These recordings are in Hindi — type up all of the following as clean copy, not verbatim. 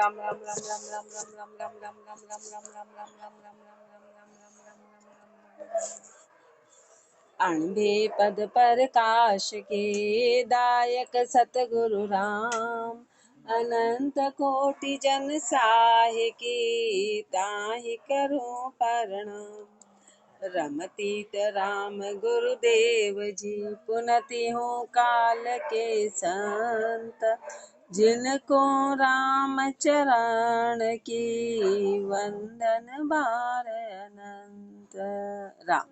राम राम राम राम राम राम राम राम राम राम राम राम राम राम राम राम राम अणबे पद प्रकाश के दायक सतगुरु राम अनंत कोटि जन साहे के ताहि करो प्रणाम। रमतीत राम गुरुदेव जी पुनति हो काल के संत जिनको राम चरण की वंदन बार अनंत। राम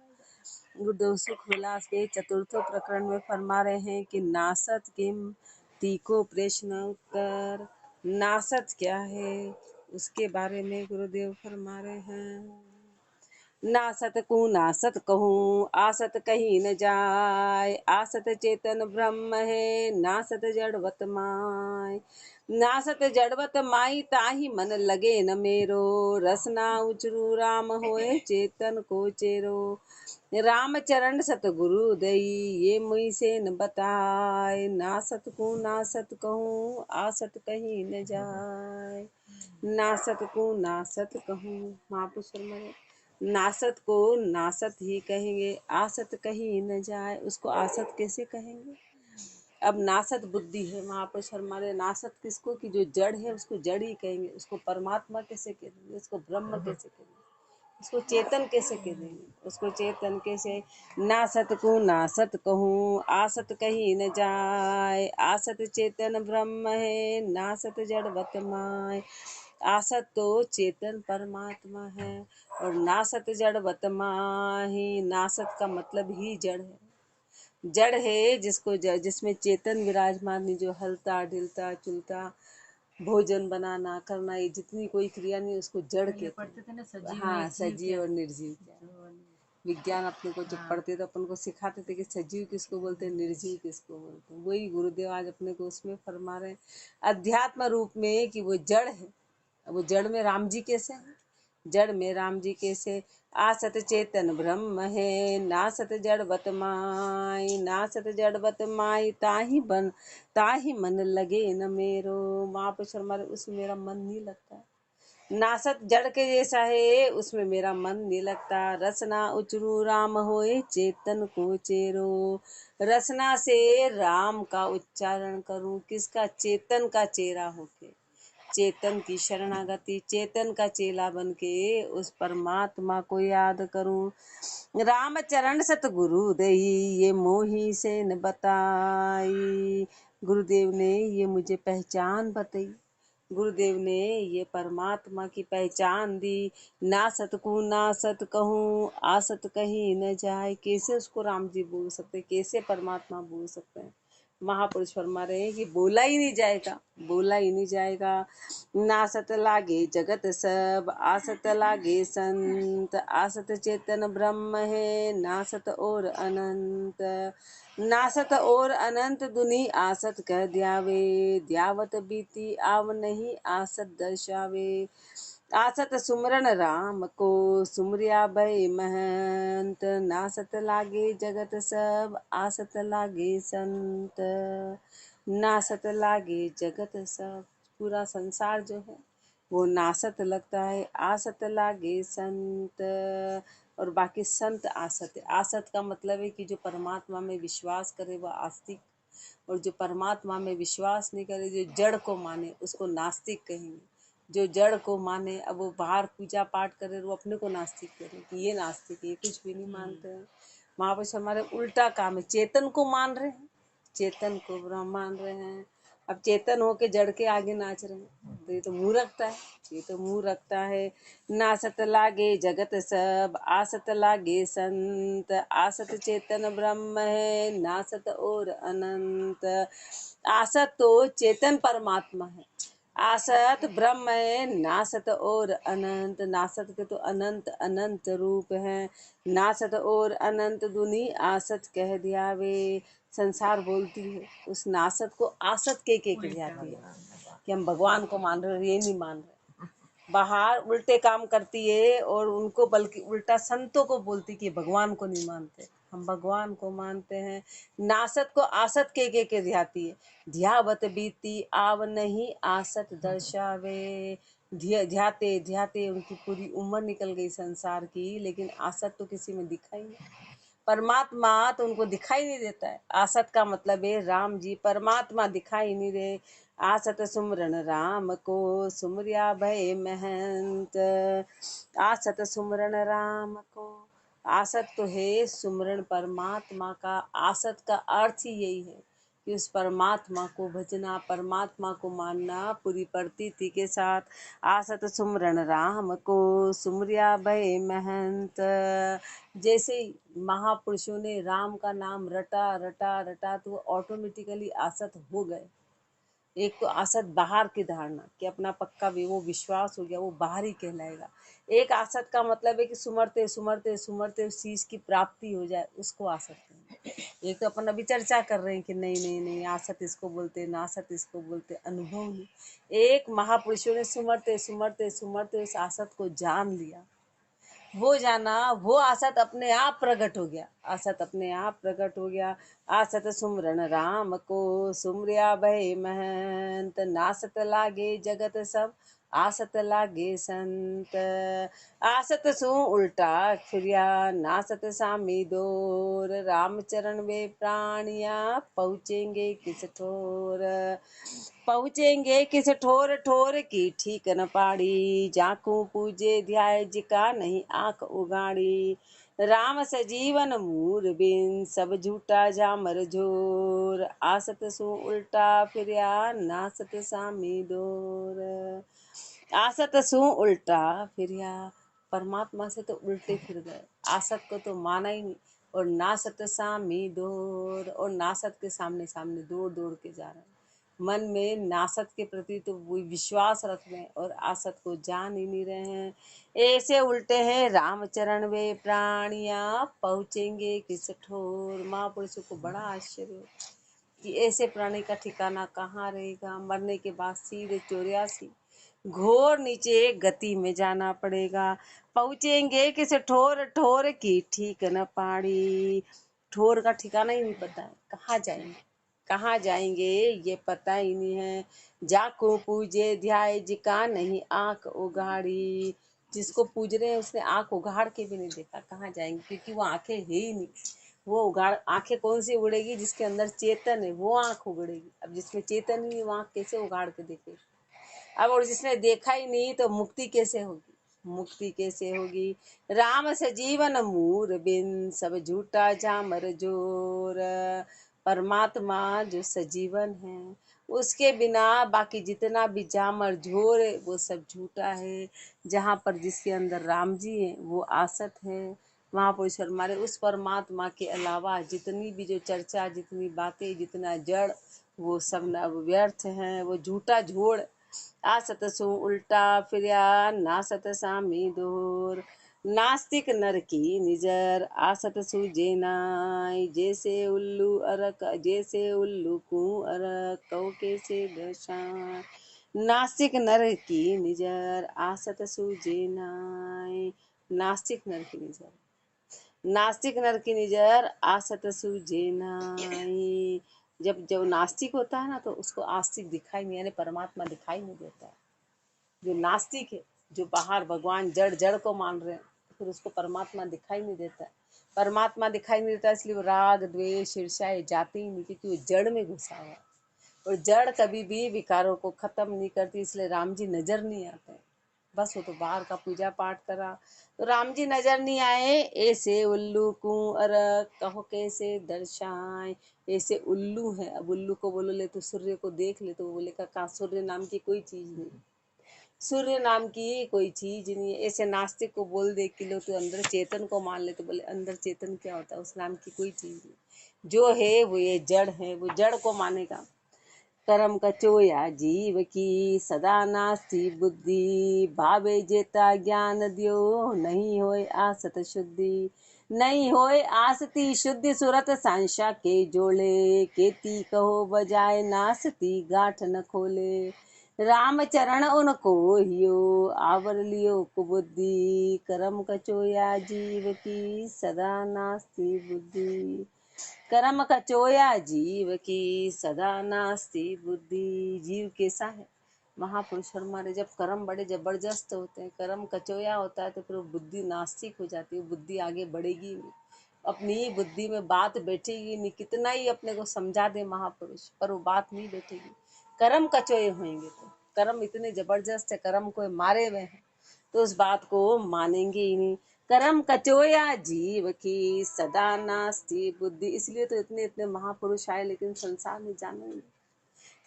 गुरुदेव सुख विलास के चतुर्थ प्रकरण में फरमा रहे हैं कि नासत किम तीको प्रश्न उत्तर। नासत क्या है उसके बारे में गुरुदेव फरमा रहे हैं। नासत को नासत कहूँ आसत कहीं न जाय, आसत चेतन ब्रह्म है नासत जड़वत माय। नासत जड़वत माई ताही मन लगे न मेरो, रसना उचरू राम होए चेतन को चेरो। राम चरण सतगुरु दई ये मुई से न बताए, नासत को नासत कहूँ आसत कहीं न जाय। नासत को नासत कहूँ महापुरुष नासत को नासत ही कहेंगे, आसत कहीं न जाए उसको आसत कैसे कहेंगे। अब नासत बुद्धि है महापुरुष हमारे, नासत किसको कि जो जड़ है उसको जड़ ही कहेंगे, उसको परमात्मा कैसे कहेंगे, उसको ब्रह्म कैसे कहेंगे, उसको चेतन कैसे कहेंगे, उसको चेतन कैसे। नासत को नासत कहूँ आसत कहीं न जाए, आसत चेतन ब्रह्म है नासत जड़वत माय। आसत तो चेतन परमात्मा है और नासत जड़वत माही, नासत का मतलब ही जड़ है। जड़ है जिसको जिसमें चेतन विराजमान नहीं, जो हलता ढिलता चुलता भोजन बनाना करना ये जितनी कोई क्रिया नहीं उसको जड़ कहते हैं। हाँ सजीव और निर्जीव क्या विज्ञान अपने को जब पढ़ते तो अपन को सिखाते थे कि सजीव किसको बोलते हैं निर्जीव किसको बोलते हैं। वही गुरुदेव आज अपने को उसमें फरमा रहे हैं अध्यात्म रूप में कि वो जड़ है। वो जड़ में राम जी कैसे हैं, जड़ में राम जी कैसे। आसत चेतन ब्रह्म है नासत जड़वत माई, नासत जड़वत माई ताही मन लगे न मेरो। महापुरुष हमारे उसमें मेरा मन नहीं लगता। नासत जड़ के जैसा है उसमें मेरा मन नहीं लगता। रसना उचरू राम होए चेतन को चेरो, रसना से राम का उच्चारण करूं किसका, चेतन का चेहरा होके, चेतन की शरणागति, चेतन का चेला बनके उस परमात्मा को याद करूं। राम चरण सतगुरु दई ये मोही से न बताई, गुरुदेव ने ये मुझे पहचान बताई, गुरुदेव ने ये परमात्मा की पहचान दी। नासत को नासत कहूँ आसत कहीं न जाए, कैसे उसको राम जी बोल सकते, कैसे परमात्मा बोल सकते हैं। महापुरुष फरमा रहे हैं कि बोला ही नहीं जाएगा, बोला ही नहीं जाएगा। नासत लागे जगत सब आसत लागे संत, आसत चेतन ब्रह्म है नासत और अनंत। नासत और अनंत दुनी आसत कह द्यावे, द्यावत बीती आव नहीं आसत दर्शावे। आसत सुमरन राम को सुमरिया भय महंत, नासत लागे जगत सब आसत लागे संत। नासत लागे जगत सब पूरा संसार जो है वो नासत लगता है, आसत लागे संत और बाकी संत आसत है। आसत का मतलब है कि जो परमात्मा में विश्वास करे वह आस्तिक, और जो परमात्मा में विश्वास नहीं करे जो जड़ को माने उसको नास्तिक कहेंगे। जो जड़ को माने, अब वो बाहर पूजा पाठ करे वो अपने को नास्तिक करे कि ये नास्तिक ये कुछ भी नहीं मानते हैं। महापुरुष हमारे उल्टा काम है, चेतन को मान रहे हैं, चेतन को ब्रह्म मान रहे हैं। अब चेतन होके जड़ के आगे नाच रहे हैं तो ये तो मुंह रखता है, ये तो मुंह रखता है। नासत लागे जगत सब आसत लागे संत, आसत चेतन ब्रह्म है नासत और अनंत। आसत तो चेतन परमात्मा है, आसत ब्रह्म है नासत और अनंत। नासत के तो अनंत अनंत रूप हैं, नासत और अनंत दुनी आसत कह दियावे। संसार बोलती है उस नासत को आसत के जाती है कि हम भगवान को मान रहे, ये नहीं मान रहे। बाहर उल्टे काम करती है और उनको बल्कि उल्टा संतों को बोलती कि भगवान को नहीं मानते, हम भगवान को मानते हैं। नासत को आसत के ध्याती है, ध्यावत बीती आव नहीं आसत दर्शावे। ध्याते ध्याते उनकी पूरी उम्र निकल गई संसार की, लेकिन आसत तो किसी में दिखा ही नहीं। परमात्मा तो उनको दिखाई नहीं देता है। आसत का मतलब है राम जी, परमात्मा दिखाई नहीं दे। आसत सुमरन राम को सुमरिया भय महंत। आसत सुमरन राम को, आसत तो है सुमरन परमात्मा का। आसत का अर्थ ही यही है कि उस परमात्मा को भजना, परमात्मा को मानना पूरी प्रतीति के साथ। आसत सुमरन राम को सुमरिया भय महंत। जैसे ही महापुरुषों ने राम का नाम रटा रटा रटा तो वो ऑटोमेटिकली आसत हो गए। एक तो आसत बाहर की धारणा कि अपना पक्का भी वो विश्वास हो गया, वो बाहर ही कहलाएगा। एक आसत का मतलब है कि सुमरते सुमरते सुमरते उस चीज की प्राप्ति हो जाए, उसको आसत कहते हैं। एक तो अपन अभी चर्चा कर रहे हैं कि नहीं नहीं नहीं, आसत इसको बोलते, नासत इसको बोलते, अनुभव नहीं। एक महापुरुषों ने सुमरते सुमरते सुमरते उस आसत को जान लिया, वो जाना, वो आसत अपने आप प्रकट हो गया। आसत अपने आप प्रकट हो गया। आसत सुमरन राम को सुमरिया भय महंत। नासत लागे जगत सब आसत लागे संत। आसत सु उल्टा फिरिया नासत सामी दोर। रामचरण वे प्राणिया पहुँचेंगे किस ठोर। पहुँचेंगे किस ठोर ठोर की ठीक न पाड़ी। जाकू पूजे ध्याय जिका नहीं आंख उगाड़ी। राम सजीवन मूर बिन सब झूठा जामर झोर। आसत सु उल्टा फिरिया नासत सामी दोर। आसत सु उल्टा फिरिया, परमात्मा से तो उल्टे फिर गए, आसत को तो माना ही नहीं। और नासत सामी दोर, और नासत के सामने सामने दौड़ दौड़ के जा रहे हैं। मन में नासत के प्रति तो वो विश्वास रख रहे हैं और आसत को जान ही नहीं रहे हैं। ऐसे उल्टे हैं रामचरण वे प्राणिया पहुँचेंगे किस ठोर। महापुरुषों को बड़ा आश्चर्य हो कि ऐसे प्राणी का ठिकाना कहाँ रहेगा। मरने के बाद सीधे 84 घोर नीचे गति में जाना पड़ेगा। पहुँचेंगे किस ठोर ठोर की ठीक न पाड़ी। ठोर का ठिकाना ही नहीं पता है, कहाँ जाएंगे कहाँ जाएंगे ये पता ही नहीं है। जाको पूजे ध्याय जिका नहीं आंख उघाड़ी। जिसको पूज रहे हैं उसने आंख उघाड़ के भी नहीं देखा कहाँ जाएंगे, क्योंकि वो आंखें है ही नहीं। वो उगाड़ आंखें कौन सी उगड़ेगी, जिसके अंदर चेतन है वो आंख उगड़ेगी। अब जिसमें चेतन ही नहीं, वो आंख कैसे उगाड़ के देखेगी। अब और जिसने देखा ही नहीं तो मुक्ति कैसे होगी, मुक्ति कैसे होगी। राम से जीवन मूर बिन सब झूठा झामर जोर। परमात्मा जो सजीवन है उसके बिना बाकी जितना भी जामर झोर है वो सब झूठा है। जहाँ पर जिसके अंदर राम जी है वो आसत है। महापुरुष हमारे उस परमात्मा के अलावा जितनी भी जो चर्चा, जितनी बातें, जितना जड़, वो सब व्यर्थ हैं, वो झूठा झोड़। आसत सु उल्टा फिरिया नासत सामी दोर। नास्तिक नर की निजर आसत सूझे नाय। जैसे उल्लू अरक, जैसे उल्लू को अरक कौ कैसे दर्शाय। नास्तिक नर की निजर आसत सूझे नाय। नास्तिक नर की निजर, नास्तिक नर की निजर आसत सूझे नाई। जब जब नास्तिक होता है ना तो उसको आस्तिक दिखाई नहीं, यानी परमात्मा दिखाई नहीं देता है। जो नास्तिक है, जो बाहर भगवान जड़ जड़ को मान रहे हैं, तो फिर उसको परमात्मा दिखाई नहीं देता है। परमात्मा दिखाई नहीं देता, इसलिए वो राग द्वेष ईर्ष्या ये जाते ही नहीं, क्योंकि वो जड़ में घुसा हुआ है। और जड़ कभी भी विकारों को खत्म नहीं करती, इसलिए राम जी नजर नहीं आते। बस वो तो बाहर का पूजा पाठ करा तो राम जी नजर नहीं आए। ऐसे उल्लू को अरक कहो कैसे दर्शाए। ऐसे उल्लू है, अब उल्लू को बोलो ले तो सूर्य को देख ले, तो वो बोलेगा कहाँ, सूर्य नाम की कोई चीज नहीं, सूर्य नाम की कोई चीज नहीं है। ऐसे नास्तिक को बोल दे कि लो तो अंदर चेतन को मान ले, तो बोले अंदर चेतन क्या होता है, उस नाम की कोई चीज नहीं। जो है वो ये जड़ है, वो जड़ को मानेगा। कर्म कचोया जीव की सदा नास्ति बुद्धि। भावे जेता ज्ञान दियो नहीं होय आसत शुद्धि। नहीं होय आसती शुद्धि सुरत सांशा के जोड़े। केती कहो बजाय नासती गांठ न खोले। राम चरण उनको हियो, आवर लियो कुबुद्धि, कर्म कचोया जीव की सदा नास्ति बुद्धि। कर्म कचोया जीव की सदा नास्ति बुद्धि। जीव कैसा है? महापुरुष हमारे जब कर्म बड़े जबरदस्त होते हैं, कर्म कचोया होता है, तो फिर वो बुद्धि नास्तिक हो जाती है, बुद्धि आगे बढ़ेगी नहीं, अपनी ही बुद्धि में बात बैठेगी नहीं। कितना ही अपने को समझा दे महापुरुष, पर वो बात नहीं बैठेगी। कर्म कचोए होंगे तो कर्म इतने जबरदस्त है, कर्म को मारे हुए हैं, तो उस बात को मानेंगे ही नहीं। कर्म कचोया जीव की सदा नास्ति बुद्धि। इसलिए तो इतने इतने महापुरुष आए, लेकिन संसार में जाने नहीं,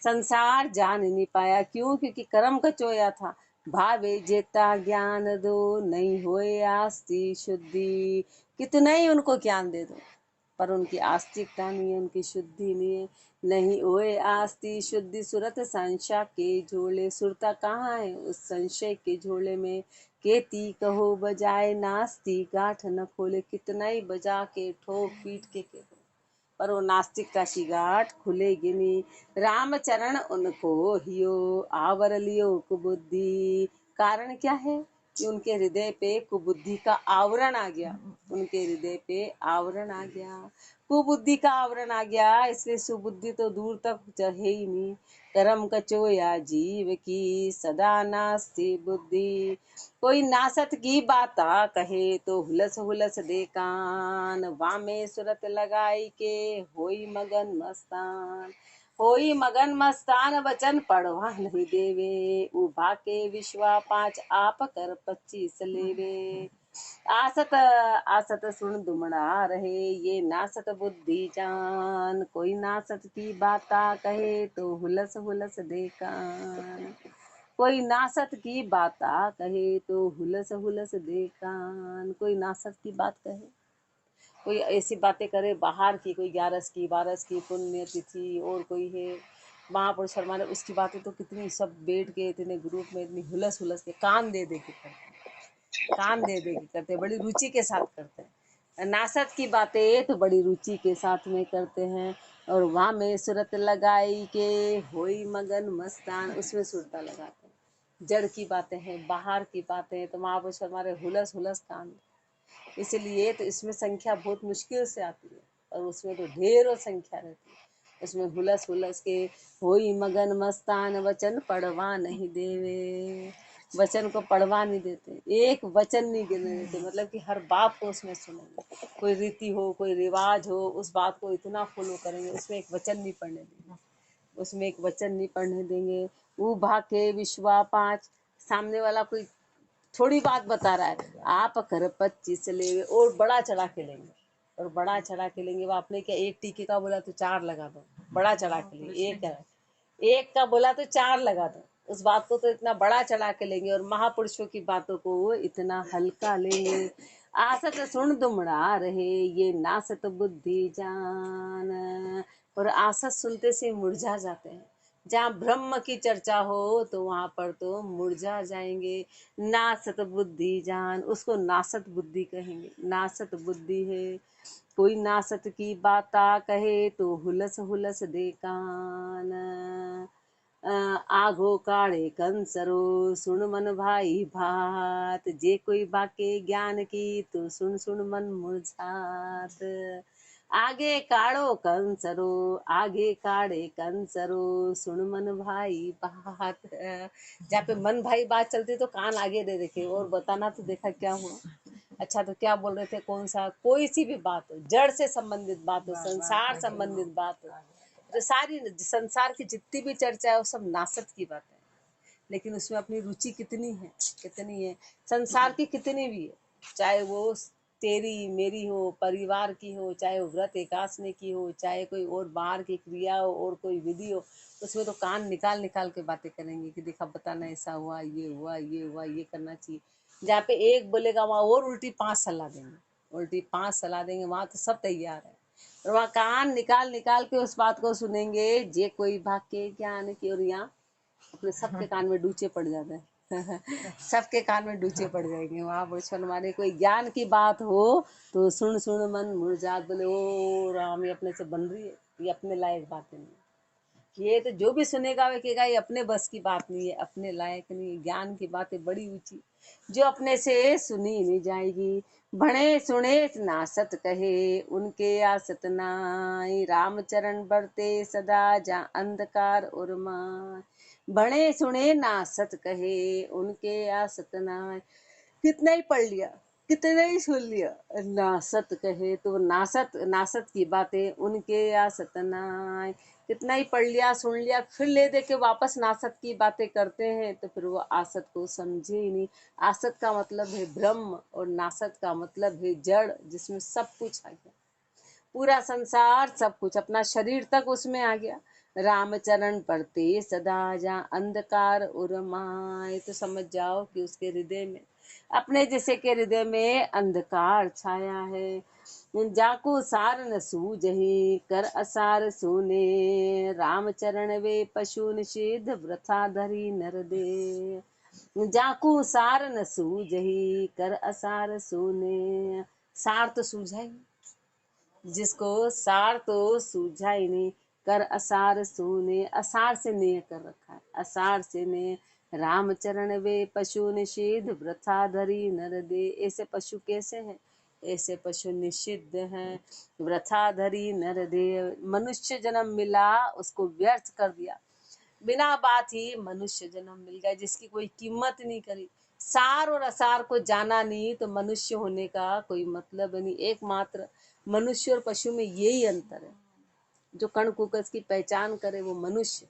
संसार जान नहीं पाया। क्यों? क्योंकि कर्म कचोया था। भावे जेता ज्ञान दो, नहीं होए आस्ति शुद्धि। कितना ही उनको ज्ञान दे दो, पर उनकी आस्तिकता नहीं है, उनकी शुद्धि नहीं है। नहीं होए आस्ति शुद्धि, सुरत संशय के झोले। सुरता कहाँ है? उस संशय के झोले में। केती कहो बजाए नास्ति, गांठ न खोले। कितना ही बजा के ठोक पीट के कहो, पर वो नास्तिकता की गांठ खुलेगी नहीं। रामचरण उनको हियो, आवर लियो कुबुद्धि। कारण क्या है? कि उनके हृदय पे कुबुद्धि का आवरण आ गया, उनके हृदय पे आवरण आ गया, कुबुद्धि का आवरण आ गया, इसलिए सुबुद्धि तो दूर तक है ही नहीं। कर्म कचोया जीव की सदा नास्ति बुद्धि। कोई नासत की बाता कहे, तो हुलस हुलस दे कान। वामे सुरत लगाई के, होई मगन मस्तान। होई मगन मस्तान, वचन पढ़वा नहीं देवे। उभा के विश्वा 5, आप कर 25 लेवे। आसत आसत सुन दुमड़ा रहे, ये नासत बुद्धि जान। कोई नासत की बाता कहे, तो हुलस हुलस दे कान। कोई नासत की बाता कहे, तो हुलस हुलस दे कान। कोई नासत की बात कहे, कोई ऐसी बातें करे बाहर की, कोई 11 की 12 की पुण्य तिथि और कोई है महापुरुष हमारे, उसकी बातें तो कितनी सब बैठ के इतने ग्रुप में इतनी हुलस हुलस के कान दे दे के करते, कान दे दे के करते, बड़ी रुचि के साथ करते हैं। नासत की बातें तो बड़ी रुचि के साथ में करते हैं। और वहाँ में सूरत लगाई के, होई मगन मस्तान, उसमें सुरता लगाते हैं। जड़ की बातें हैं, बाहर की बातें हैं, तो महापुरुष हमारे हुलस हुलस कान। इसलिए तो इसमें संख्या बहुत मुश्किल से आती है, और उसमें तो ढेरों संख्या रहती है। उसमें हुलस हुलस के होई मगन मस्तान, वचन पढ़वा नहीं देवे। वचन को पढ़वा नहीं देते, एक वचन नहीं गिरने देते, मतलब कि हर बात को उसमें सुनेंगे। कोई रीति हो, कोई रिवाज हो, उस बात को इतना फॉलो करेंगे, उसमें एक वचन नहीं पढ़ने देंगे, उसमें एक वचन नहीं पढ़ने देंगे। ऊ भाके विश्वा 5, सामने वाला कोई थोड़ी बात बता रहा है, आप कर 25 लेंगे और बड़ा चढ़ा के लेंगे, और बड़ा चढ़ा के लेंगे। वो आपने क्या एक टीके का बोला तो 4 लगा दो, बड़ा चढ़ा के लेंगे। एक का बोला तो 4 लगा दो, उस बात को तो इतना बड़ा चढ़ा के लेंगे, और महापुरुषों की बातों को वो इतना हल्का लेंगे। आसत सुन दुमड़ा रहे, ये नासत बुद्धि जान। और आसत सुनते से मुरझा जाते हैं। जहाँ ब्रह्म की चर्चा हो तो वहां पर तो मुरझा जाएंगे। नासत बुद्धि जान, उसको नासत बुद्धि कहेंगे, नासत बुद्धि है। कोई नासत की बाता कहे, तो हुलस हुलस दे कान। आघो काढ़े कंसरो, सुन मन भाई भात। जे कोई बाके ज्ञान की, तो सुन सुन मन मुरझात। आगे काढ़ो कंसरो, आगे काढ़े कंसरो, सुन मन भाई बात। जहाँ पे मन भाई बात चलती तो कान आगे दे देखे और बताना, तो देखा क्या हुआ। अच्छा, तो क्या बोल रहे थे? कौन सा? कोई सी भी बात हो, जड़ से संबंधित बात हो, संसार संबंधित बात हो, जो सारी संसार की जितनी भी चर्चा है वो सब नासत की बात है। लेकिन उसमें अपनी रुचि कितनी है, कितनी है। संसार की कितनी भी है, चाहे वो तेरी मेरी हो, परिवार की हो, चाहे वो व्रत एकादशी की हो, चाहे कोई और बाहर की क्रिया हो और कोई विधि हो, उसमें तो कान निकाल निकाल के बातें करेंगे कि देखा बताना, ऐसा हुआ, ये हुआ, ये हुआ, ये करना चाहिए। जहाँ पे एक बोलेगा वहाँ और उल्टी 5 सलाह देंगे, उल्टी 5 सलाह देंगे, वहाँ तो सब तैयार है। और वहाँ कान निकाल निकाल के उस बात को सुनेंगे। जे कोई भाग के ज्ञान की, और यहाँ अपने सबके कान में डूचे पड़ जाते हैं। सबके कान में डूचे पड़ जाएंगे। वहाँ बचपन हमारे कोई ज्ञान की बात हो तो सुन सुन मन मुरझात, बोले ओ राम, ये अपने से बन रही है, ये अपने लायक बातें नहीं। ये तो जो भी सुनेगा वे कहेगा ये अपने बस की बात नहीं है, अपने लायक नहीं है। ज्ञान की बातें बड़ी ऊंची, जो अपने से सुनी नहीं जाएगी। भणे सुने ना सत कहे, उनके आसत नाई। रामचरण बरते सदा जा अंधकार उर्माय। भणे सुने ना सत कहे, उनके आसत नाय। कितना ही पढ़ लिया, कितना ही सुन लिया, नासत कहे तो नासत नासत की बातें उनके आसत नाय। कितना ही पढ़ लिया सुन लिया, फिर ले दे के वापस नासत की बातें करते हैं, तो फिर वो आसत को समझे ही नहीं। आसत का मतलब है ब्रह्म, और नासत का मतलब है जड़, जिसमें सब कुछ आ गया, पूरा संसार सब कुछ, अपना शरीर तक उसमें आ गया। रामचरण पढ़ते सदा जा अंधकार उर्माए। तो समझ जाओ कि उसके हृदय में, अपने जैसे के हृदय में अंधकार छाया है। जाको सार न सूझहि, कर असार सुने। रामचरण वे पशु निषेध, वृथा धरी नर दे। जाको सार न सूझहि, कर असार सुने। सार तो सूझा ही, जिसको सार तो सूझा ही नहीं, कर असार सुने। असार से नेह कर रखा है, असार से नेह। रामचरण वे पशु निषिद्ध, वृथा धरी नर दे। ऐसे पशु कैसे हैं? ऐसे पशु निषिद्ध हैं, वृथा धरी नर दे। मनुष्य जन्म मिला, उसको व्यर्थ कर दिया। बिना बात ही मनुष्य जन्म मिल गया, जिसकी कोई कीमत नहीं करी। सार और असार को जाना नहीं तो मनुष्य होने का कोई मतलब नहीं। एकमात्र मनुष्य और पशु में यही अंतर है। जो कण कुकस की पहचान करे वो मनुष्य,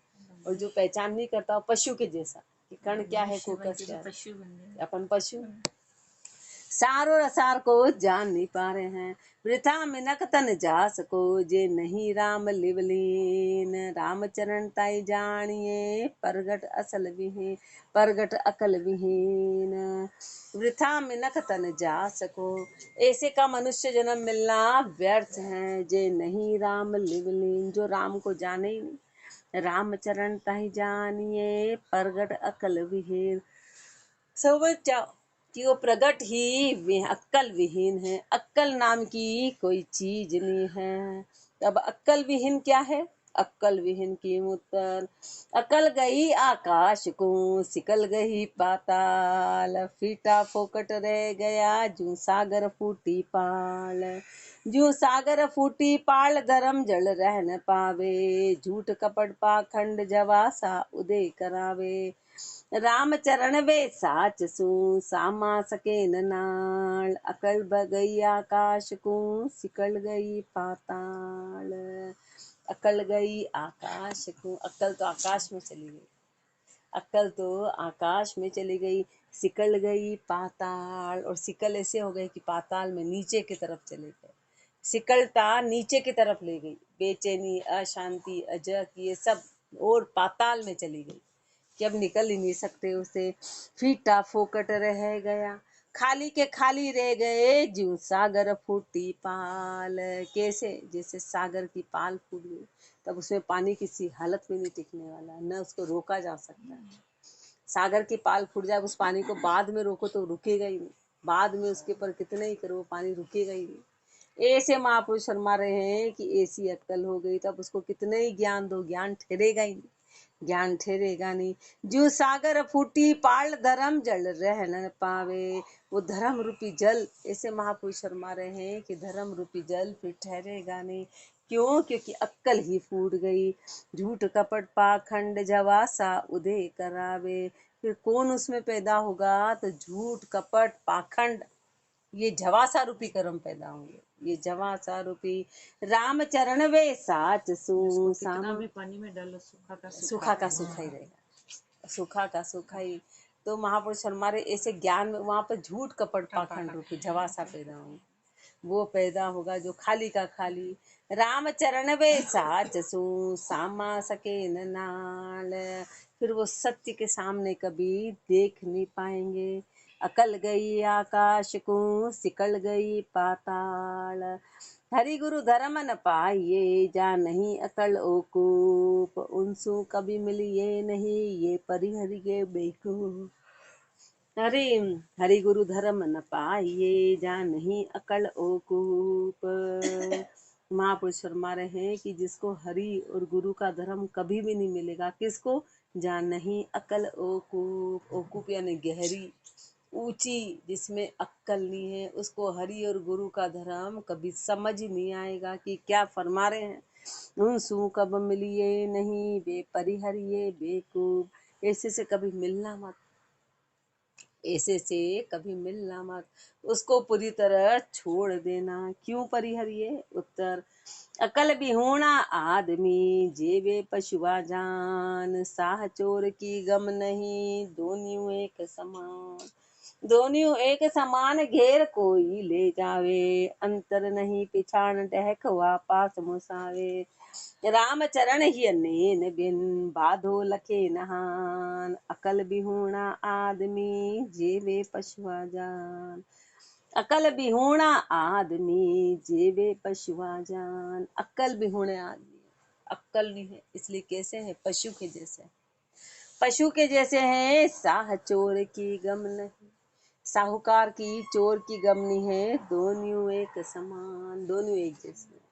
और जो पहचान नहीं करता वो पशु के जैसा, कि कण क्या है कुकस क्या है, अपन पशु। सार और असार को जान नहीं पा रहे हैं। वृथा मिनक तन जास को, जे नहीं राम लिवलीन। रामचरण ताई जानिए, परगट असल विहीन, परगट अकल विहीन। वृथा मिनक तन जास को, ऐसे का मनुष्य जन्म मिलना व्यर्थ है। जे नहीं राम लिवलीन, जो राम को जाने ही नहीं। रामचरण ताई जानिए, परगट अकल विहीन। समझ जाओ कि वो प्रगट ही अक्कल विहीन है। अक्कल नाम की कोई चीज नहीं है। अब अक्कल विहीन क्या है? अक्कल विहीन की मुत्तर। अकल गई आकाश को, सिकल गई पाताल। फीटा फोकट रह गया, जू सागर फूटी पाल। जू सागर फूटी पाल, धर्म जल रह न पावे। झूठ कपट पाखंड, जवासा उदय करावे। रामचरण वे साच सू, सामा सके न नाल। अकल बगई आकाश को, सिकल गई पाताल। अकल गई आकाश को, अक्कल तो आकाश में चली गई, अक्कल तो आकाश में चली गई। सिकल गई पाताल, और सिकल ऐसे हो गए कि पाताल में नीचे की तरफ चले गए। सिकलता नीचे की तरफ ले गई, बेचैनी अशांति अजक ये सब, और पाताल में चली गई कि अब निकल ही नहीं सकते उसे। फीटा फोकट रह गया, खाली के खाली रह गए। जीव सागर फूटी पाल। कैसे? जैसे सागर की पाल फूट गई, तब उसमें पानी किसी हालत में नहीं टिकने वाला, न उसको रोका जा सकता है। सागर की पाल फूट जाए, उस पानी को बाद में रोको तो रुकेगा ही नहीं। बाद में उसके ऊपर कितने ही करो, पानी रुकेगा ही नहीं। ऐसे महापुरुष फरमा रहे हैं कि ऐसी अक्कल हो गई, तब उसको कितने ही ज्ञान दो, ज्ञान ठहरेगा ही नहीं, ज्ञान ठहरेगा नहीं। जो सागर फूटी पाल, धर्म जल रह न पावे। वो धर्म रूपी जल, ऐसे महापुरुष फरमा रहे हैं कि धर्म रूपी जल फिर ठहरेगा नहीं। क्यों? क्योंकि अक्कल ही फूट गई। झूठ कपट पाखंड, जवासा उदय करावे। फिर कौन उसमें पैदा होगा? तो झूठ कपट पाखंड, ये जवासा रूपी कर्म पैदा होंगे। ये जवासा रूपी। रामचरण वे साच सू, कितना भी पानी में डालो सूखा का सूखा ही रहेगा, सूखा का सूखा ही। तो महापुरुष हमारे ऐसे ज्ञान में वहां पर झूठ कपट पाखंड रूपी जवासा पैदा होंगे, वो पैदा होगा जो खाली का खाली। रामचरण वे साच सू, सामा सके न नाल। फिर वो सत्य के सामने कभी देख नहीं पाएंगे। अकल गई आकाश को, सिकल गई पाताल। हरि गुरु धर्म न पाइए, जा नहीं अकल ओकूप। उनसु कभी मिलिए नहीं, ये परिहरि के बेकूफ। हरि हरि गुरु धर्म न पाइए, जा नहीं अकल ओकूप। महापुरुष फरमा रहे हैं कि जिसको हरि और गुरु का धर्म कभी भी नहीं मिलेगा, किसको? जान नहीं अकल ओकूप, ओकूप यानी गहरी ऊंची, जिसमें अक्कल नहीं है, उसको हरि और गुरु का धर्म कभी समझ ही नहीं आएगा कि क्या फरमा रहे हैं। सू कब मिलिए नहीं बे परिहरिये बेकूफ, ऐसे से कभी मिलना मत, ऐसे से कभी मिलना मत, उसको पूरी तरह छोड़ देना। क्यों परिहरिये? उत्तर, अकल बिहूणा आदमी जेवे पशुआ जान, साह चोर की गम नहीं दोनियों एक समान, दोनियों एक समान घेर कोई ले जावे, अंतर नहीं पिछाण डहक वापास मुसावे, राम चरण ही नेन बिन बाधो लखे नहान, अकल बिहूणा आदमी जेवे पशुआ जान, अकल बिहूणा आदमी जेवे पशुआ जान। अक्ल बिहूणे आदमी, अक्ल नहीं है इसलिए कैसे है? पशु के जैसे, पशु के जैसे हैं। साह चोर की गम नहीं, साहूकार की चोर की गम नहीं है, दोनों एक समान, दोनों एक जैसे,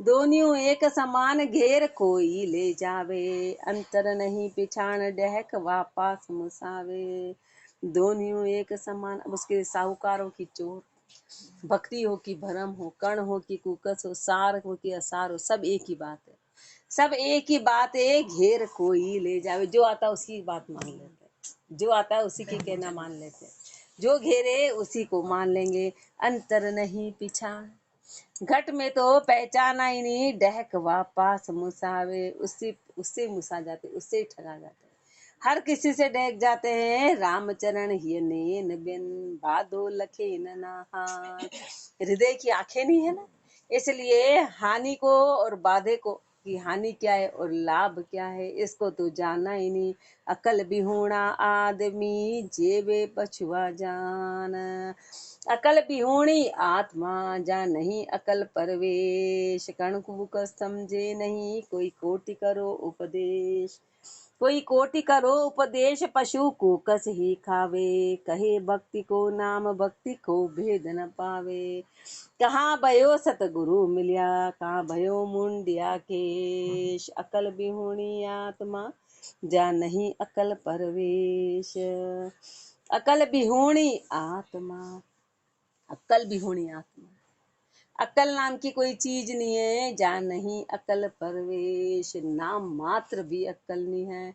दोनियों एक समान घेर कोई ले जावे, अंतर नहीं पिछाण डहक वापस मुसावे, दोनियों एक समान। अब उसके साहूकारों की चोर, भक्ति हो कि भरम हो, कर्ण हो कि कुकस हो, सार हो कि असार हो, सब एक ही बात है, सब एक ही बात है, घेर कोई ले जावे। जो आता है उसकी बात मान लेते हैं, जो आता है उसी की कहना मान लेते हैं, जो घेरे उसी को मान लेंगे। अंतर नहीं पिछाण, घट में तो पहचाना ही नहीं, डहक वापस मुसावे, उससे उससे मुसा जाते, उससे ठगा जाते, हर किसी से डहक जाते हैं। रामचरण ही नेन बिन बादो लखे नहान, हृदय की आंखें नहीं है ना, इसलिए हानि को और बाधे को, कि हानि क्या है और लाभ क्या है, इसको तो जानना ही नहीं। अकल बिहूणा आदमी जेवे पछुआ जान, अकल बिहूणी आत्मा जा नहीं अकल परवेश, कण कुक समझे नहीं कोई कोटि करो उपदेश, कोई कोटि करो उपदेश पशु को कस ही खावे, कहे भक्ति को नाम भक्ति को भेद न पावे, कहाँ भयो सतगुरु मिलिया कहाँ भयो मुंडिया केश, अकल बिहूणी आत्मा जा नहीं अकल परवेश, अकल बिहूणी आत्मा, अक्ल बिहूणी आत्मा, अक्ल नाम की कोई चीज नहीं है, जान नहीं अकल परवेश, नाम मात्र भी अक्ल नहीं है,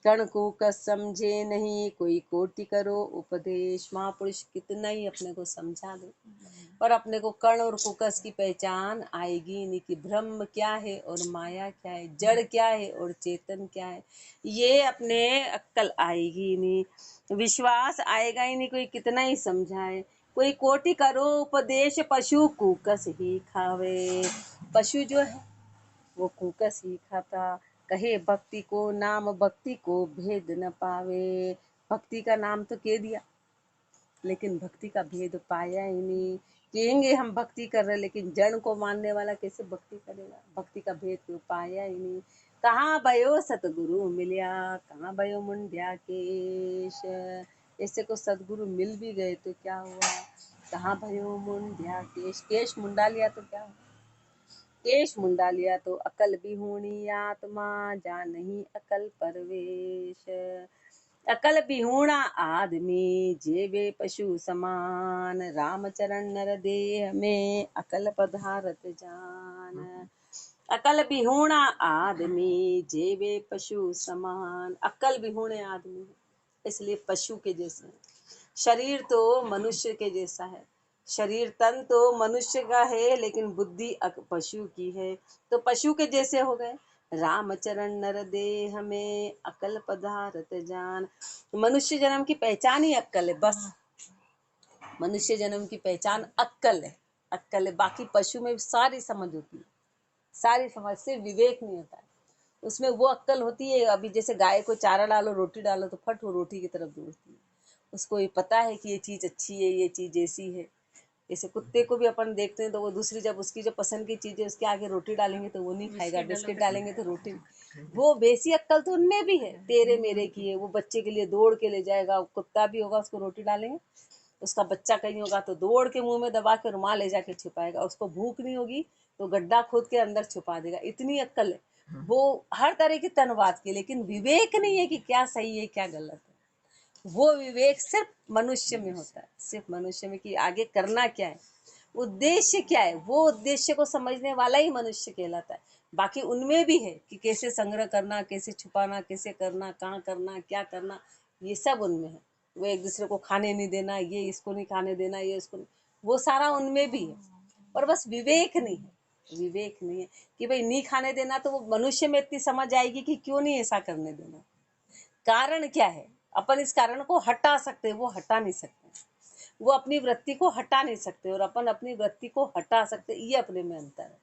कण कुकस समझे नहीं कोई कोटि करो उपदेश। महापुरुष कितना ही अपने को समझा दे पर अपने को कण और कुकस की पहचान आएगी नहीं, कि ब्रह्म क्या है और माया क्या है, जड़ क्या है और चेतन क्या है, ये अपने अक्ल आएगी नहीं, विश्वास आएगा ही नहीं, कोई कितना ही समझाए। कोई कोटि करो उपदेश पशु कुकस ही खावे, पशु जो है वो कुकस ही खाता, कहे भक्ति को नाम भक्ति को भेद न पावे, भक्ति का नाम तो कह दिया लेकिन भक्ति का भेद पाया ही नहीं। कहेंगे हम भक्ति कर रहे लेकिन जड़ को मानने वाला कैसे भक्ति करेगा, भक्ति का भेद तो पाया ही नहीं। कहाँ भयो सतगुरु मिलिया कहाँ भयो मुंडिया केश, ऐसे को सदगुरु मिल भी गए तो क्या हुआ, कहाँ भयो मुंडिया केश, केश मुंडा लिया तो क्या हुआ, केश मुंडा लिया तो अकल बिहूणी आत्मा जा नहीं अकल परवेश, अकल बिहूणा आदमी जेवे पशु समान, रामचरण नर देह में अकल पधारत जान, अकल बिहूणा आदमी जेवे पशु समान, अकल बिहूणे आदमी इसलिए पशु के जैसे हैं। शरीर तो मनुष्य के जैसा है, शरीर तन तो मनुष्य का है लेकिन बुद्धि पशु की है, तो पशु के जैसे हो गए। रामचरण नर देह में अकल पधारत जान, मनुष्य जन्म की पहचान ही अक्कल है, बस मनुष्य जन्म की पहचान अक्कल है, अक्कल है, बाकी पशु में सारी समझ होती है, सारी समझ से विवेक नहीं होता है, उसमें वो अक्कल होती है। अभी जैसे गाय को चारा डालो रोटी डालो तो फट वो रोटी की तरफ दौड़ती है, उसको ये पता है कि ये चीज़ अच्छी है ये चीज़ ऐसी है। जैसे कुत्ते को भी अपन देखते हैं तो वो दूसरी जब उसकी जो पसंद की चीज़ है उसके आगे रोटी डालेंगे तो वो नहीं खाएगा, बिस्किट डालेंगे तो रोटी, वो बेसी अक्कल तो उनमें भी है, तेरे मेरे की है। वो बच्चे के लिए दौड़ के ले जाएगा, कुत्ता भी होगा उसको रोटी डालेंगे, उसका बच्चा कहीं होगा तो दौड़ के मुंह में दबा के रुमाल ले जाके छिपाएगा, उसको भूख नहीं होगी तो गड्ढा खोद के अंदर छुपा देगा, इतनी अक्ल है। वो हर तरह की तनवाद की, लेकिन विवेक नहीं है कि क्या सही है क्या गलत है। वो विवेक सिर्फ मनुष्य में होता है, सिर्फ मनुष्य में, कि आगे करना क्या है, उद्देश्य क्या है। वो उद्देश्य को समझने वाला ही मनुष्य कहलाता है। बाकी उनमें भी है कि कैसे संग्रह करना, कैसे छुपाना, कैसे करना, कहाँ करना, क्या करना, ये सब उनमें है। वो एक दूसरे को खाने नहीं देना, ये इसको नहीं खाने देना, ये इसको नहीं, वो सारा उनमें भी है। और बस विवेक नहीं है, विवेक नहीं है कि भाई नहीं खाने देना, तो वो मनुष्य में इतनी समझ आएगी कि क्यों नहीं ऐसा करने देना, कारण क्या है, अपन इस कारण को हटा सकते, वो हटा नहीं सकते। वो अपनी वृत्ति को हटा नहीं सकते और अपन अपनी वृत्ति को हटा सकते, ये अपने में अंतर है।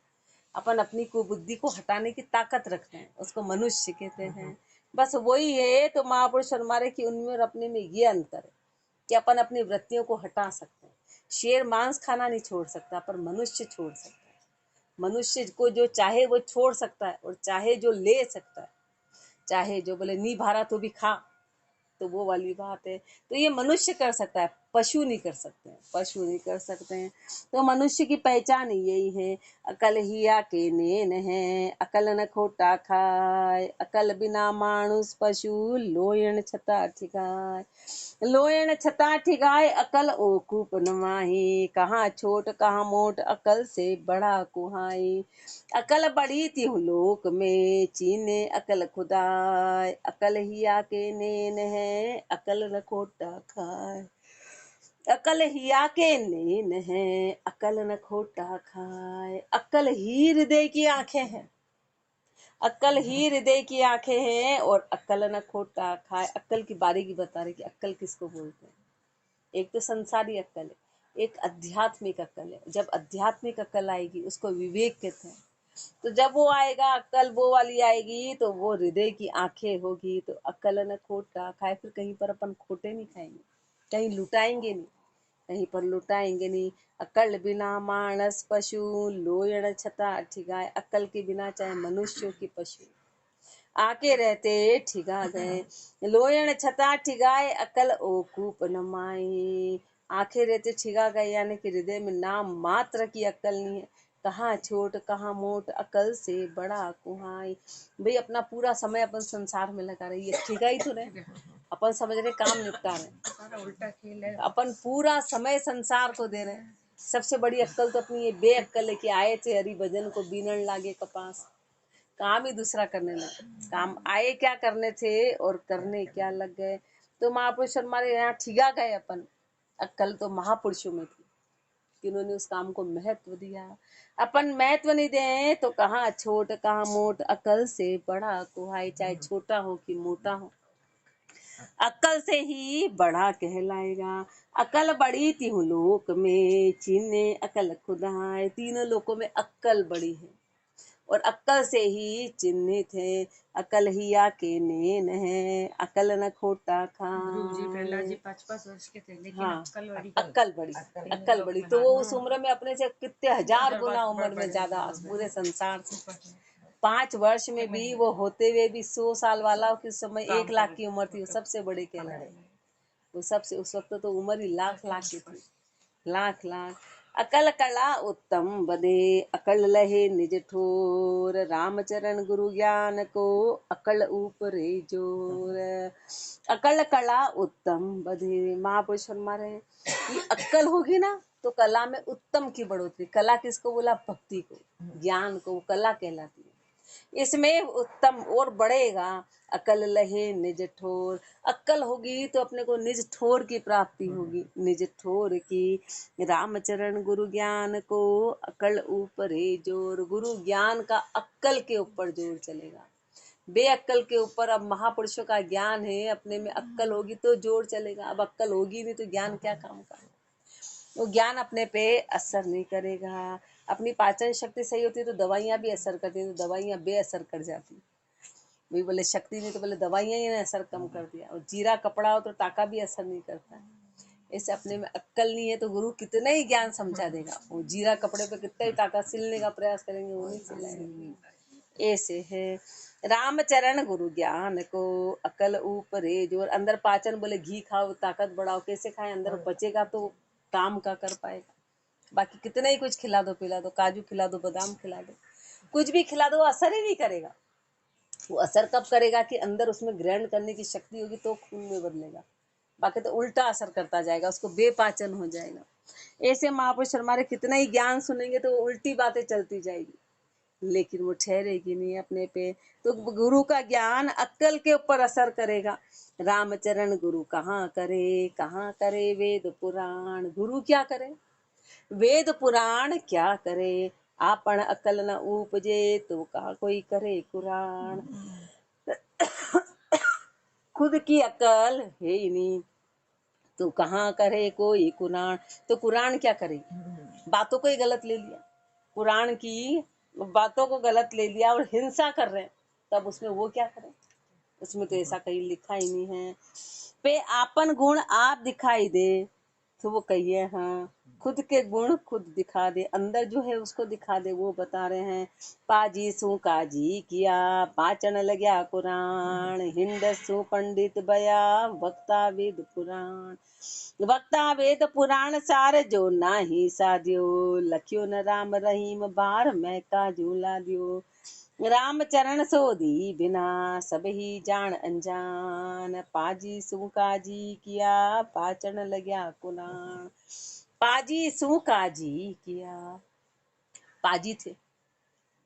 अपन अपनी कुबुद्धि को हटाने की ताकत रखते हैं, उसको मनुष्य कहते हैं। बस वही है। तो महापुरुष हमारे की उनमें और अपने में ये अंतर है कि अपन अपनी वृत्तियों को हटा सकते हैं। शेर मांस खाना नहीं छोड़ सकता, पर मनुष्य छोड़ सकता है। मनुष्य को जो चाहे वो छोड़ सकता है, और चाहे जो ले सकता है। चाहे जो बोले नहीं भारा तो भी खा, तो वो वाली बात है। तो ये मनुष्य कर सकता है, पशु नहीं कर सकते हैं, पशु नहीं कर सकते हैं। तो मनुष्य की पहचान यही है, अकल हिया के नेन है, अकल न खोटा खाए, अकल बिना मानुष पशु लोयण छता ठिकाए। लोयण छता ठिकाए, अकल ओ कूप न माही, कहाँ छोट कहाँ मोट, अकल से बड़ा कुहाई। अकल बड़ी तिहु लोक में, चीने अकल खुदाय, अकल हिया के नेन है, अकल न खोटा खाए। अकल हिया के नेन है, अकल न खोटा खाए। अकल ही हृदय की आंखें हैं, अक्ल ही हृदय की आंखें हैं, और अक्ल न खोटा खाए। अक्ल की बारीकी बता रही कि अक्ल किसको बोलते हैं। एक तो संसारी अक्ल है, एक आध्यात्मिक अक्ल है। जब आध्यात्मिक अक्ल आएगी उसको विवेक कहते हैं। तो जब वो आएगा, अक्ल वो वाली आएगी, तो वो हृदय की आंखें होगी। तो अक्ल न खोटा खाए, फिर कहीं पर अपन खोटे नहीं खाएंगे, कहीं लुटाएंगे नहीं, कहीं पर लुटाएंगे नहीं। अकल बिना मानस पशु लोयण छता ठिगाए। अकल के बिना चाहे मनुष्यों की पशु आके रहते ठिगा गए। लोयण छता ठिगाए, अकल ओ कूप न माई। आंखें रहते ठिगा गए, यानी कि हृदय में नाम मात्र की अक्ल नहीं है। कहाँ छोट कहाँ मोट, अकल से बड़ा कुहाई। भाई अपना पूरा समय अपन संसार में लगा रही है, ठिगा ही तो रहे। अपन समझ रहे काम निपटा रहे, सारा उल्टा खेल है। अपन पूरा समय संसार को दे रहे हैं। सबसे बड़ी अक्ल तो अपनी ये बेअक्ल लेके आए थे, हरि भजन को बीनण लागे कपास, काम ही दूसरा करने लगे। काम आए क्या करने थे और करने क्या लग गए। तो महापुरुष हमारे यहाँ ठिगा गए अपन। अक्ल तो महापुरुषों में थी कि उन्होंने उस काम को महत्व दिया। अपन महत्व नहीं दे तो कहाँ छोट कहाँ मोट, अकल से बड़ा कुहाई। चाहे छोटा हो कि मोटा हो, अक्ल से ही बड़ा कहलाएगा। अकल बड़ी तिहु लोक में, चीने अकल खुदाए। तीनों लोकों में अक्ल बड़ी है और अक्ल से ही चिन्हित है। अकल ही आके नेन है, अकल न खोटा गुरुजी प्रहलाद जी खाए। 5-5 वर्ष के थे, लेकिन हाँ, अक्ल बड़ी अक्ल बड़ी, अक्ल बड़ी। तो वो उस उम्र में अपने से कितने हजार गुना उम्र में ज्यादा पूरे संसार से। 5 वर्ष में भी वो होते हुए भी 100 साल वाला कि उस समय 1 लाख की उम्र थी, वो सबसे बड़े कहलाए। वो सबसे उस वक्त तो उम्र ही लाख लाख की थी, लाख लाख। अकल कला उत्तम बधे, अकल लहे निज ठोर। रामचरण गुरु ज्ञान को, अकल ऊपरे जोर। अकल कला उत्तम बधे। महापुरुष हमारे ये अक्ल होगी ना तो कला में उत्तम की बढ़ोतरी। कला किसको बोला? भक्ति को, ज्ञान को, कला कहलाती है। इसमें उत्तम और बढ़ेगा। अकल लहे निज ठोर। अक्ल होगी तो अपने को निज ठोर की प्राप्ति होगी, निज ठोर की। रामचरण गुरु ज्ञान को, अकल ऊपरे जोर। गुरु ज्ञान का अक्ल के ऊपर जोर चलेगा, बेअक्ल के ऊपर। अब महापुरुषों का ज्ञान है, अपने में अक्ल होगी तो जोर चलेगा। अब अक्ल होगी नहीं तो ज्ञान क्या काम का। वो ज्ञान अपने पे असर नहीं करेगा। अपनी पाचन शक्ति सही होती है तो दवाइयाँ भी असर करती हैं, तो दवाइयाँ बेअसर कर जाती। वही बोले शक्ति नहीं तो बोले दवाइयाँ ही ने असर कम कर दिया। और जीरा कपड़ा हो तो टाका भी असर नहीं करता। ऐसे अपने में अक्ल नहीं है तो गुरु कितना ही ज्ञान समझा देगा, वो जीरा कपड़े पे कितना ही टाका सिलने का प्रयास करेंगे, वो नहीं सिलाएंगे। ऐसे है रामचरण गुरु ज्ञान को, अकल ऊपरे जोर। अंदर पाचन बोले घी खाओ ताकत बढ़ाओ, कैसे खाए? अंदर बचेगा तो काम का कर पाएगा। बाकी कितना ही कुछ खिला दो पिला दो, काजू खिला दो, बादाम खिला दो, कुछ भी खिला दो, वो असर ही नहीं करेगा। वो असर कब करेगा कि अंदर उसमें ग्रहण करने की शक्ति होगी तो खून में बदलेगा, बाकी तो उल्टा असर करता जाएगा, उसको बेपाचन हो जाएगा। ऐसे महापुरुष हमारे कितना ही ज्ञान सुनेंगे तो वो उल्टी बातें चलती जाएगी, लेकिन वो ठहरेगी नहीं अपने पे। तो गुरु का ज्ञान अक्ल के ऊपर असर करेगा। रामचरण गुरु कहाँ करे वेद पुराण, गुरु क्या करे वेद पुराण क्या करे, आपन अकल न उपजे तो का कोई करे कुरान। खुद की अकल है ही नहीं तो कहाँ करे कोई कुरान, तो कुरान क्या करे, बातों को ही गलत ले लिया, कुरान की बातों को गलत ले लिया और हिंसा कर रहे हैं, तब उसमें वो क्या करे, उसमें तो ऐसा कहीं लिखा ही नहीं है। पे आपन गुण आप दिखाई दे तो वो कहिए हाँ, खुद के गुण खुद दिखा दे, अंदर जो है उसको दिखा दे, वो बता रहे हैं। पाजी सु काजी किया पाचन लग्या कुरान, हिंदसु पंडित बया वक्ता वेद पुराण, वक्ता वेद पुराण सार जो नाही साध्यो, लख्यो न राम रहीम बार मैं का झूला दियो, राम चरण सोधी बिना सब ही जान अनजान, पाजी सु काजी किया पाचन लग्या कुरान। पाजी सु काजी किया, पाजी थे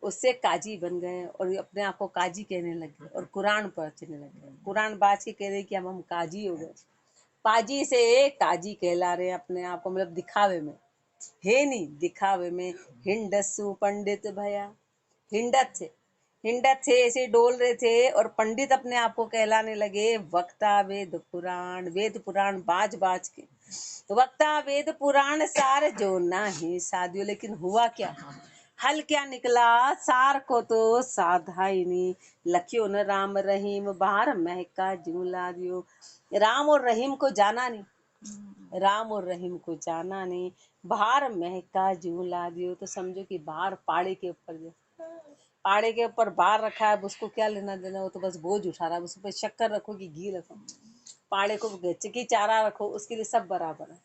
उससे काजी बन गए और अपने आप को काजी कहने लगे और कुरान पढ़ने लगे, कुरान बाज के कह रहे कि अब हम काजी हो गए, पाजी से काजी कहला रहे अपने आप को, मतलब दिखावे में है नहीं, दिखावे में। हिंडसु पंडित भया, हिंडत थे, हिंडत थे ऐसे डोल रहे थे और पंडित अपने आप को कहलाने लगे। वक्ता वेद पुराण, वेद पुराण बाज बाज के, वक्ता वेद पुराण सार जो नाही साधियो, लेकिन हुआ क्या, हल क्या निकला, सार को तो साधा ही नहीं, लख्यो न राम रहीम बाहर महका जूला दियो, राम और रहीम को जाना नहीं, राम और रहीम को जाना नहीं, बाहर महका जूला दियो, तो समझो कि बाहर पाड़े के ऊपर, पाड़े के ऊपर बार रखा है, उसको क्या लेना देना, वो तो बस बोझ उठा रहा है, उस पर शक्कर रखो कि घी रखो, पाड़े को की चारा रखो, उसके लिए सब बराबर है,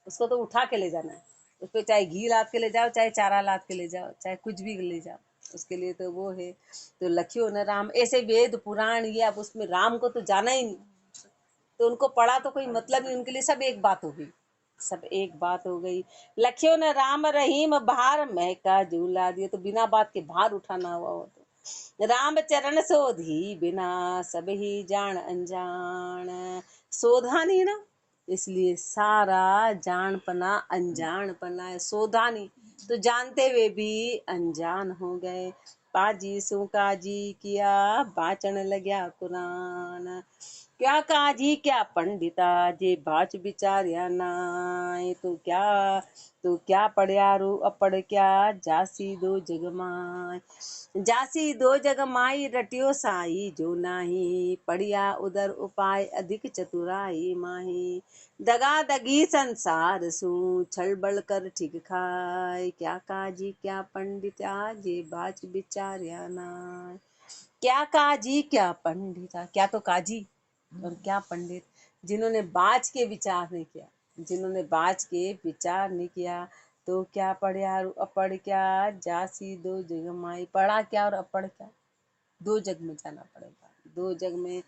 उसको तो उठा के ले जाना है, उस पर चाहे घी लाद के ले जाओ, चाहे चारा लाद के ले जाओ, चाहे कुछ भी ले जाओ, उसके लिए तो वो है। तो लख्यो न राम, ऐसे वेद पुराण ये, अब उसमें राम को तो जाना ही नहीं, तो उनको पढ़ा तो कोई मतलब नहीं, उनके लिए सब एक बात हो गई, सब एक बात हो गई। लख्यो न राम रहीम भार महका झूला दिए, तो बिना बात के भार उठाना हुआ हो तो राम चरण सोधी बिना सब ही जान अनजान, सोधा नहीं ना, इसलिए सारा जान पना अनजान पना है, सोधा नहीं तो जानते हुए भी अनजान हो गए। पाजी सु काजी किया बाचन लग्या कुरान, क्या काजी क्या पंडिता जे बाच विचार्या नाय, तो क्या पढ़या रू अपड़ क्या जासी दो जग माय, जासी दो जग माई रटियो साई जो नाही, पढ़िया उदर उपाय अधिक चतुराई माही, दगा दगी संसार सु छल बल कर ठीक खाय, क्या काजी क्या पंडिता जे बाच विचार्या नाय, क्या काजी क्या पंडिता, क्या तो काजी और क्या पंडित, जिन्होंने बाज के विचार नहीं किया, जिन्होंने बाज के विचार नहीं किया, तो क्या पढ़या अपढ़ क्या जासी दो जग माई, पढ़ा क्या और अपढ़ क्या, दो जग में जाना पड़ेगा, दो जग में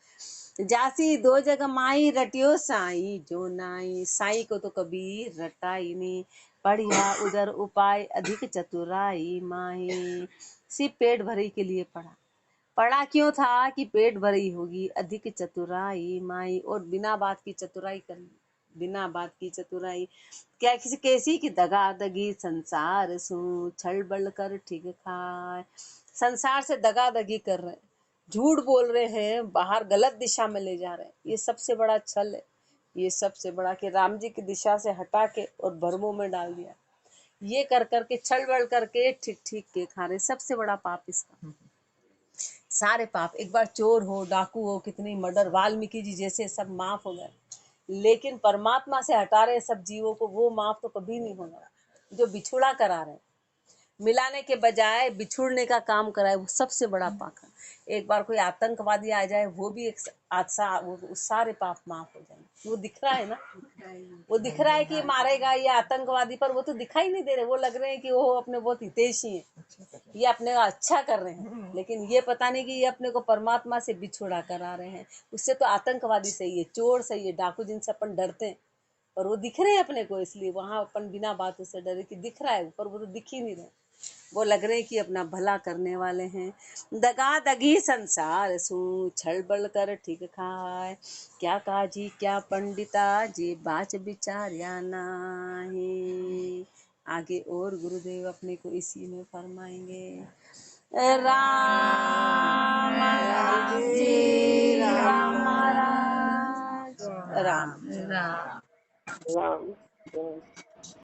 जासी दो जग माई रटियो साई जो नाई, साई को तो कभी रटा ही नहीं, पढ़िया उधर उपाय अधिक चतुराई माही, सिर्फ पेट भरे के लिए पढ़ा, पढ़ा क्यों था कि पेट भरी होगी, अधिक चतुराई माई, और बिना बात की चतुराई करनी, बिना बात की चतुराई, क्या किसी कैसी की दगा दगी संसार सु छल बल कर ठीक खाए, संसार से दगा दगी कर रहे हैं, झूठ बोल रहे हैं, बाहर गलत दिशा में ले जा रहे हैं, ये सबसे बड़ा छल है, ये सबसे बड़ा कि राम जी की दिशा से हटा के और भरमों में डाल दिया, ये कर करके छल बल करके ठीक ठीक के खा रहे, सबसे बड़ा पाप इसका, सारे पाप, एक बार चोर हो डाकू हो कितनी मर्डर, वाल्मीकि जी जैसे सब माफ हो गए, लेकिन परमात्मा से हटा रहे सब जीवों को, वो माफ तो कभी नहीं होगा, जो बिछुड़ा करा रहे, मिलाने के बजाय बिछुड़ने का काम कराए, वो सबसे बड़ा पाप है। एक बार कोई आतंकवादी आ जाए, वो भी एक वो सारे पाप माफ हो जाएंगे। वो दिख रहा है ना, वो दिख रहा है कि मारेगा ये आतंकवादी, पर वो तो दिखाई नहीं दे रहे। वो लग रहे हैं कि वो अपने बहुत हितैषी हैं, ये अपने का अच्छा कर रहे हैं, लेकिन ये पता नहीं कि ये अपने को परमात्मा से बिछुड़ा करा रहे हैं। उससे तो आतंकवादी सही है, चोर सही है, डाकू जिनसे अपन डरते हैं, पर वो दिख रहे हैं अपने को, इसलिए वहां अपन बिना बातों से डरे कि दिख रहा है, पर वो तो दिख ही नहीं रहे। वो लग रहे हैं कि अपना भला करने वाले हैं। दगा दगी संसार सू छल बल कर ठीक खाए, क्या काजी क्या पंडिता जी बाच विचार्या नाही। आगे और गुरुदेव अपने को इसी में फरमाएंगे। राम राम जी, राम महाराज, राम राम। राम।